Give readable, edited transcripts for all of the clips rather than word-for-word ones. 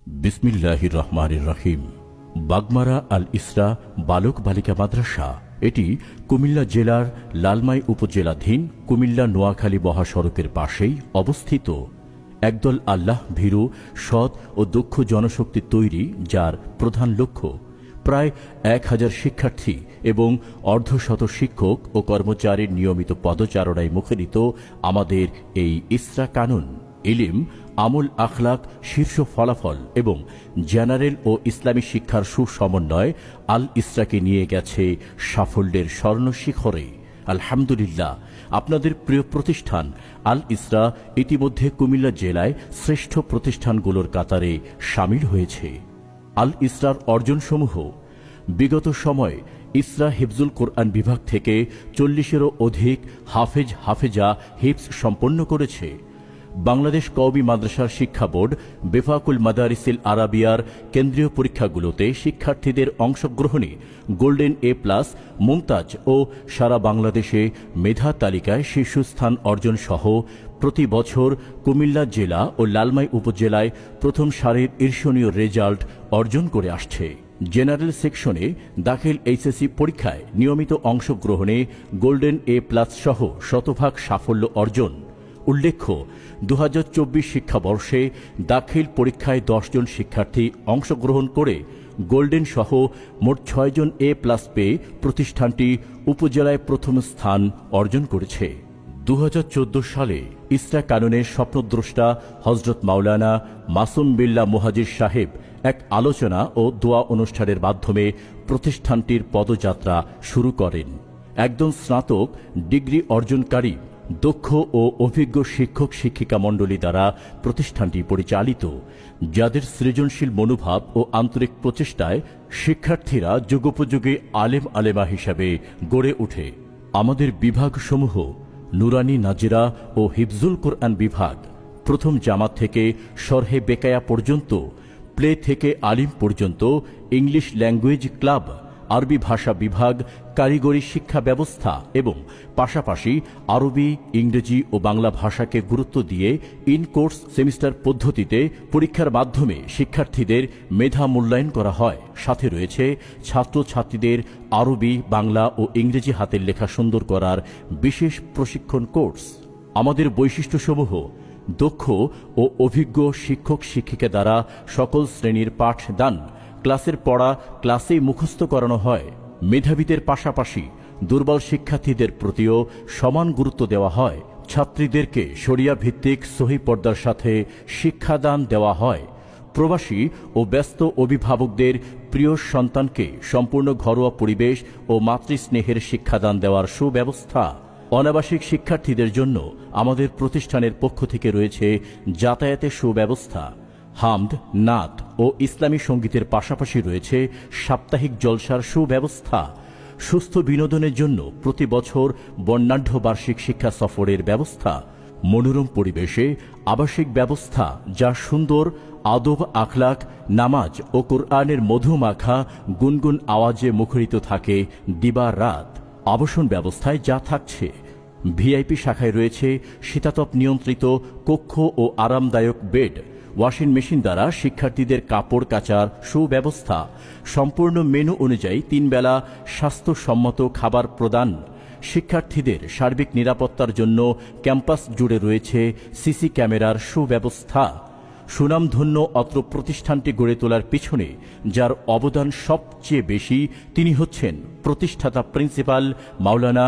বিসমিল্লাহির রহমানির রহিম। বাগমারা আল ইসরা বালক বালিকা মাদ্রাসা এটি কুমিল্লা জেলার লালমাই উপজেলাধীন কুমিল্লা নোয়াখালী মহাসড়কের পাশেই অবস্থিত। একদল আল্লাহ ভীরু সৎ ও দক্ষ জনশক্তি তৈরি, যার প্রধান লক্ষ্য প্রায় 1000 শিক্ষার্থী এবং অর্ধশত শিক্ষক ও কর্মচারীর নিয়মিত পদচারণায় মুখরিত আমাদের এই ইসরা কানুন ইলিম, আমল, আখলাক, শীর্ষ ফলাফল এবং জেনারেল ও ইসলামী শিক্ষার সুসমন্বয় আল ইসরাকে নিয়ে গেছে সাফল্যের স্বর্ণ শিখরে। আলহামদুলিল্লাহ, আপনাদের প্রিয় প্রতিষ্ঠান আল ইসরা ইতিমধ্যে কুমিল্লা জেলায় শ্রেষ্ঠ প্রতিষ্ঠানগুলোর কাতারে সামিল হয়েছে। আল ইসরার অর্জনসমূহ: বিগত সময়ে ইসরা হিফজুল কোরআন বিভাগ থেকে 40-এরও অধিক হাফেজ হাফেজা হিফজ সম্পন্ন করেছে। বাংলাদেশ কওমি মাদ্রাসার শিক্ষা বোর্ড বেফাকুল মাদারিসিল আরাবিয়ার কেন্দ্রীয় পরীক্ষাগুলোতে শিক্ষার্থীদের অংশগ্রহণে গোল্ডেন এ প্লাস, মুমতাজ ও সারা বাংলাদেশে মেধা তালিকায় শীর্ষস্থান অর্জন সহ প্রতি বছর কুমিল্লা জেলা ও লালমাই উপজেলায় প্রথম সারির ঈর্ষণীয় রেজাল্ট অর্জন করে আসছে। জেনারেল সেকশনে দাখিল এইচএসসি পরীক্ষায় নিয়মিত অংশগ্রহণে গোল্ডেন এ প্লাস সহ শতভাগ সাফল্য অর্জন। উল্লেখ্য, 2024 শিক্ষাবর্ষে দাখিল পরীক্ষায় 10 জন শিক্ষার্থী অংশগ্রহণ করে গোল্ডেন সহ মোট 6 জন এ প্লাস পেয়ে প্রতিষ্ঠানটি উপজেলায় প্রথম স্থান অর্জন করেছে। 2014 সালে ইসরা কানুনের স্বপ্নদ্রষ্টা হজরত মাওলানা মাসুম বিল্লাহ মুহাজির সাহেব এক আলোচনা ও দোয়া অনুষ্ঠানের মাধ্যমে প্রতিষ্ঠানটির পদযাত্রা শুরু করেন। একজন স্নাতক ডিগ্রি অর্জনকারী দক্ষ ও অভিজ্ঞ শিক্ষক শিক্ষিকা মণ্ডলী দ্বারা প্রতিষ্ঠানটি পরিচালিত, যাদের সৃজনশীল মনোভাব ও আন্তরিক প্রচেষ্টায় শিক্ষার্থীরা যুগোপযোগী আলেম আলেমা হিসাবে গড়ে ওঠে। আমাদের বিভাগসমূহ: নুরানি নাজিরা ও হিফজুল কোরআন বিভাগ, প্রথম জামাত থেকে শরহে বেকায়া পর্যন্ত, প্লে থেকে আলিম পর্যন্ত, ইংলিশ ল্যাঙ্গুয়েজ ক্লাব, আরবি ভাষা বিভাগ, কারিগরি শিক্ষা ব্যবস্থা এবং পাশাপাশি আরবি, ইংরেজি ও বাংলা ভাষাকে গুরুত্ব দিয়ে ইন কোর্স সেমিস্টার পদ্ধতিতে পরীক্ষার মাধ্যমে শিক্ষার্থীদের মেধা মূল্যায়ন করা হয়। সাথে রয়েছে ছাত্রছাত্রীদের আরবি, বাংলা ও ইংরেজি হাতের লেখা সুন্দর করার বিশেষ প্রশিক্ষণ কোর্স। আমাদের বৈশিষ্ট্যসমূহ: দক্ষ ও অভিজ্ঞ শিক্ষক শিক্ষিকা দ্বারা সকল শ্রেণীর পাঠদান, ক্লাসের পড়া ক্লাসেই মুখস্থ করানো হয়। মেধাবীদের পাশাপাশি দুর্বল শিক্ষার্থীদের প্রতিও সমান গুরুত্ব দেওয়া হয়। ছাত্রীদেরকে শরিয়া ভিত্তিক সহি পর্দার সাথে শিক্ষাদান দেওয়া হয়। প্রবাসী ও ব্যস্ত অভিভাবকদের প্রিয় সন্তানকে সম্পূর্ণ ঘরোয়া পরিবেশ ও মাতৃস্নেহের শিক্ষাদান দেওয়ার সুব্যবস্থা। অনাবাসিক শিক্ষার্থীদের জন্য আমাদের প্রতিষ্ঠানের পক্ষ থেকে রয়েছে যাতায়াতের সুব্যবস্থা। হামদ, নাত ও ইসলামী সঙ্গীতের পাশাপাশি রয়েছে সাপ্তাহিক জলসার সুব্যবস্থা। সুস্থ বিনোদনের জন্য প্রতি বছর বর্ণাঢ্য বার্ষিক শিক্ষা সফরের ব্যবস্থা। মনোরম পরিবেশে আবাসিক ব্যবস্থা, যা সুন্দর আদব, আখলাক, নামাজ ও কোরআনের মধুমাখা গুনগুন আওয়াজে মুখরিত থাকে দিবা রাত। আবাসন ব্যবস্থায় যা থাকছে: ভিআইপি শাখায় রয়েছে শীতাতপ নিয়ন্ত্রিত কক্ষ ও আরামদায়ক বেড, ওয়াশিং মেশিন দ্বারা শিক্ষার্থীদের কাপড় কাচার সুব্যবস্থা, সম্পূর্ণ মেনু অনুযায়ী 3 বেলা স্বাস্থ্যসম্মত খাবার প্রদান। শিক্ষার্থীদের সার্বিক নিরাপত্তার জন্য ক্যাম্পাস জুড়ে রয়েছে সিসি ক্যামেরার সুব্যবস্থা। সুনামধন্য অত্র প্রতিষ্ঠানটি গড়ে তোলার পিছনে যার অবদান সবচেয়ে বেশি, তিনি হচ্ছেন প্রতিষ্ঠাতা প্রিন্সিপাল মাওলানা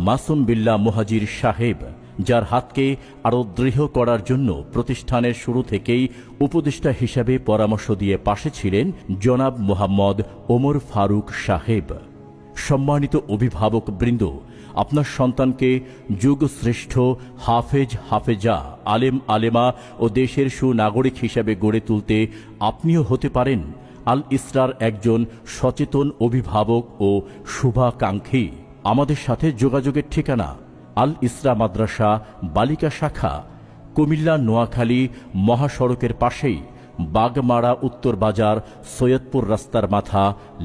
মাসুম বিল্লাহ মুহাজির সাহেব, যার হাতকে আরও দৃঢ় করার জন্য প্রতিষ্ঠানের শুরু থেকেই উপদেষ্টা হিসাবে পরামর্শ দিয়ে পাশে ছিলেন জনাব মোহাম্মদ ওমর ফারুক সাহেব। সম্মানিত অভিভাবক বৃন্দ, আপনার সন্তানকে যুগশ্রেষ্ঠ হাফেজ হাফেজা, আলেম আলেমা ও দেশের সুনাগরিক হিসাবে গড়ে তুলতে আপনিও হতে পারেন আল ইসরার একজন সচেতন অভিভাবক ও শুভাকাঙ্ক্ষী। আমাদের সাথে যোগাযোগের ঠিকানা: আল ইসরা মাদ্রাসা বালিকা শাখা, কুমিল্লা নোয়াখালী মহাসড়কের পাশেই, বাগমারা উত্তর বাজার, সৈয়দপুর রাস্তার মাথা,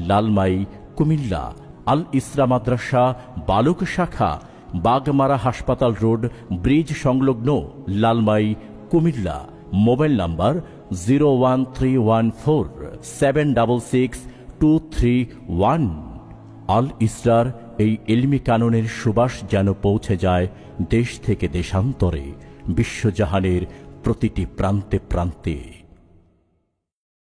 লালমাই, কুমিল্লা। আল ইসরা মাদ্রাসা বালক শাখা, বাগমারা হাসপাতাল রোড, ব্রিজ সংলগ্ন, লালমাই, কুমিল্লা। Mobile number 01314766231। আল ইসরার এই ইলমি কানুনের সুবাস যেন পৌঁছে যায় দেশ থেকে দেশান্তরে, বিশ্বজাহানের প্রতিটি প্রান্তে প্রান্তে।